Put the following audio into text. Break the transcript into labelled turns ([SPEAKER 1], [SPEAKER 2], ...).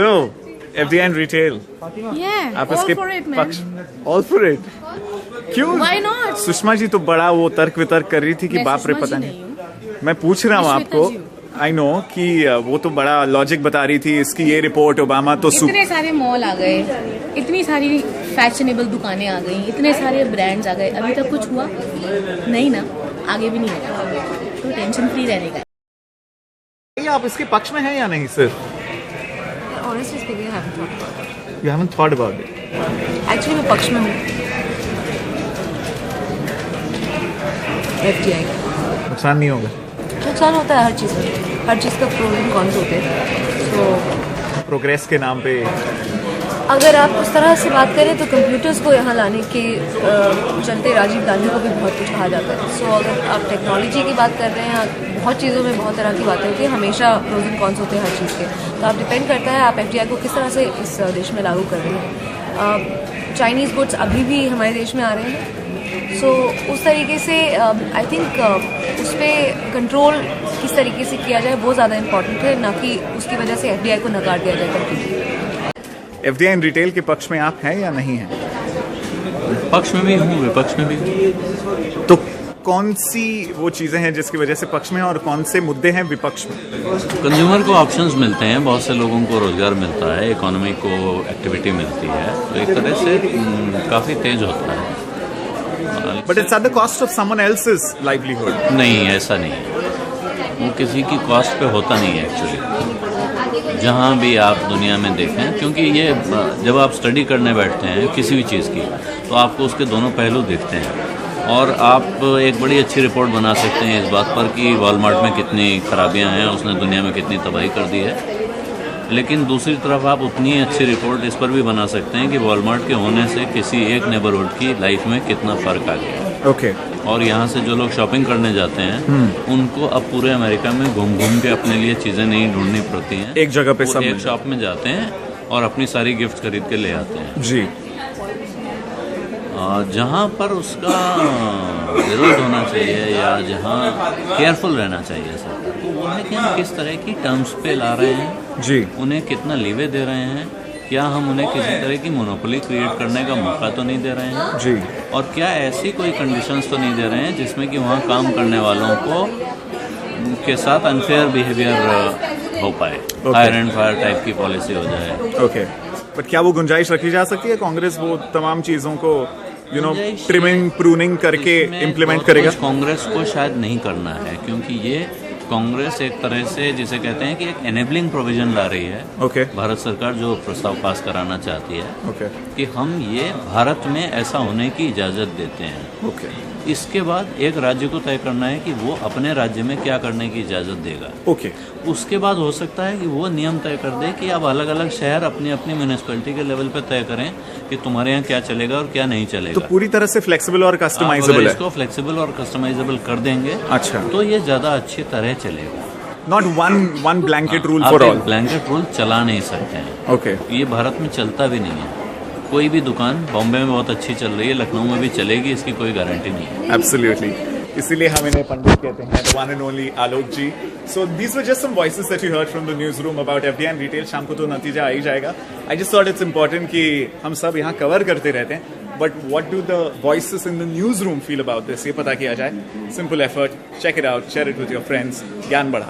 [SPEAKER 1] So, FDI and retail.
[SPEAKER 2] Yeah,
[SPEAKER 1] आप
[SPEAKER 2] all
[SPEAKER 1] इसके
[SPEAKER 2] for it, man.
[SPEAKER 1] पक्ष all for it. क्यों?
[SPEAKER 2] Why not?
[SPEAKER 1] सुषमा जी तो बड़ा वो तर्क वितर्क कर रही थी कि
[SPEAKER 2] मैं
[SPEAKER 1] बाप रे
[SPEAKER 2] सुषमा
[SPEAKER 1] पता
[SPEAKER 2] जी
[SPEAKER 1] नहीं।
[SPEAKER 2] हूँ।
[SPEAKER 1] मैं पूछ रहा हूँ
[SPEAKER 2] मैं
[SPEAKER 1] आपको।
[SPEAKER 2] श्वेता जी हूँ।
[SPEAKER 1] आई नो कि वो तो बड़ा लॉजिक बता रही थी, इसकी ये रिपोर्ट ओबामा तो
[SPEAKER 2] इतने सारे मॉल आ गए, इतनी सारी फैशनेबल दुकानें आ गई, इतने सारे ब्रांड्स आ गए, अभी तक कुछ हुआ नहीं ना, आगे भी नहीं होगा, तो टेंशन फ्री रहने का।
[SPEAKER 1] ये आप इसके पक्ष में हैं या नहीं sir?
[SPEAKER 3] Honestly speaking, I haven't thought about it.
[SPEAKER 1] You haven't thought about it.
[SPEAKER 3] Actually, मैं पक्ष में हूँ FDI का।
[SPEAKER 1] नुकसान नहीं होगा?
[SPEAKER 3] नुकसान होता है हर चीज़ का प्रोज एंड कॉन्स होते हैं। तो
[SPEAKER 1] प्रोग्रेस के नाम पे
[SPEAKER 3] अगर आप उस तरह से बात करें तो कंप्यूटर्स को यहाँ लाने के चलते राजीव गांधी को भी बहुत कुछ कहा जाता है। सो अगर आप टेक्नोलॉजी की बात कर रहे हैं, बहुत चीज़ों में बहुत तरह की बातें होती है, हमेशा प्रोज एंड कॉन्स होते हैं हर चीज़ के। तो आप डिपेंड करता है आप FDI को किस तरह से इस देश में लागू कर रहे हैं। चाइनीज़ गुड्स अभी भी हमारे देश में आ रहे हैं, सो उस तरीके से आई थिंक उस पर कंट्रोल किस तरीके से किया जाए वो ज़्यादा इम्पॉर्टेंट है, ना कि उसकी वजह से FDI को नकार दिया जाए कंप्लीटली।
[SPEAKER 1] FDI एंड रिटेल के पक्ष में आप हैं या नहीं हैं?
[SPEAKER 4] पक्ष में भी हूँ, विपक्ष में भी हूँ।
[SPEAKER 1] तो कौन सी वो चीजें हैं जिसकी वजह से पक्ष में हैं और कौन से मुद्दे हैं विपक्ष में?
[SPEAKER 4] कंज्यूमर को ऑप्शंस मिलते हैं, बहुत से लोगों को रोजगार मिलता है, इकोनॉमी को एक्टिविटी मिलती है, तो एक तरह से काफ़ी तेज होता है।
[SPEAKER 1] But it's at the cost of someone else's livelihood.
[SPEAKER 4] नहीं, ऐसा नहीं है, वो किसी की कॉस्ट पे होता नहीं है एक्चुअली। जहाँ भी आप दुनिया में देखें, क्योंकि ये जब आप स्टडी करने बैठते हैं किसी भी चीज़ की, तो आपको उसके दोनों पहलू दिखते हैं और आप एक बड़ी अच्छी रिपोर्ट बना सकते हैं इस बात पर कि वॉलमार्ट में कितनी खराबियां हैं, उसने दुनिया में कितनी तबाही कर दी है। लेकिन दूसरी तरफ आप उतनी अच्छी रिपोर्ट इस पर भी बना सकते हैं कि वॉलमार्ट के होने से किसी एक नेबरहुड की लाइफ में कितना फ़र्क आ गया।
[SPEAKER 1] ओके।
[SPEAKER 4] और यहाँ से जो लोग शॉपिंग करने जाते हैं उनको अब पूरे अमेरिका में घूम घूम के अपने लिए चीज़ें नहीं ढूंढनी पड़ती हैं,
[SPEAKER 1] एक जगह पे सब
[SPEAKER 4] एक शॉप में जाते हैं और अपनी सारी गिफ्ट खरीद के ले आते हैं
[SPEAKER 1] जी।
[SPEAKER 4] जहाँ पर उसका विरोध होना चाहिए या जहाँ केयरफुल रहना चाहिए सरकार को, वो है कि हम किस तरह की टर्म्स पे ला रहे हैं
[SPEAKER 1] जी,
[SPEAKER 4] उन्हें कितना लीवे दे रहे हैं, क्या हम उन्हें किसी तरह की मोनोपोली क्रिएट करने का मौका तो नहीं दे रहे हैं
[SPEAKER 1] जी,
[SPEAKER 4] और क्या ऐसी कोई कंडीशंस तो नहीं दे रहे हैं जिसमें कि वहाँ काम करने वालों को के साथ अनफेयर बिहेवियर हो पाए, हायर एंड फायर टाइप की पॉलिसी हो जाए।
[SPEAKER 1] ओके। बट क्या वो गुंजाइश रखी जा सकती है? कांग्रेस वो तमाम चीजों को ट्रिमिंग प्रूनिंग करके इम्प्लीमेंट करेगा?
[SPEAKER 4] कांग्रेस को शायद नहीं करना है, क्योंकि ये कांग्रेस एक तरह से जिसे कहते हैं कि एक एनेबलिंग प्रोविजन ला रही है।
[SPEAKER 1] ओके।
[SPEAKER 4] भारत सरकार जो प्रस्ताव पास कराना चाहती है
[SPEAKER 1] ओके।
[SPEAKER 4] कि हम ये भारत में ऐसा होने की इजाज़त देते हैं।
[SPEAKER 1] ओके।
[SPEAKER 4] इसके बाद एक राज्य को तय करना है कि वो अपने राज्य में क्या करने की इजाज़त देगा।
[SPEAKER 1] ओके।
[SPEAKER 4] उसके बाद हो सकता है कि वो नियम तय कर दे कि अब अलग अलग शहर अपनी अपनी म्यूनिसिपैलिटी के लेवल पे तय करें कि तुम्हारे यहाँ क्या चलेगा और क्या नहीं चलेगा।
[SPEAKER 1] तो पूरी तरह से फ्लेक्सिबल और
[SPEAKER 4] आप
[SPEAKER 1] कस्टमाइजेबल
[SPEAKER 4] अगर
[SPEAKER 1] है?
[SPEAKER 4] इसको फ्लेक्सिबल और कस्टमाइजेबल कर देंगे
[SPEAKER 1] अच्छा,
[SPEAKER 4] तो ये ज़्यादा अच्छी तरह चलेगा।
[SPEAKER 1] नॉट वन ब्लैंकेट रूल
[SPEAKER 4] आप
[SPEAKER 1] फॉर
[SPEAKER 4] एक
[SPEAKER 1] ऑल।
[SPEAKER 4] ब्लैंकेट रूल चला नहीं सकते हैं।
[SPEAKER 1] ओके।
[SPEAKER 4] ये भारत में चलता भी नहीं है। कोई भी दुकान बॉम्बे में बहुत अच्छी चल रही है, लखनऊ में भी चलेगी, इसकी कोई गारंटी नहीं है।
[SPEAKER 1] एब्सोल्युटली। इसीलिए हम इन्हें पंडित कहते हैं, the one and only Alok ji. So these were just some voices that you heard from the newsroom about FDI and retail। शाम को तो नतीजा आ ही जाएगा। I just thought it's important कि हम सब यहाँ कवर करते रहते हैं, but what do the voices in the newsroom feel about this? ये पता किया जाए। Simple effort, check it out, share it with your friends, ज्ञान बढ़ा।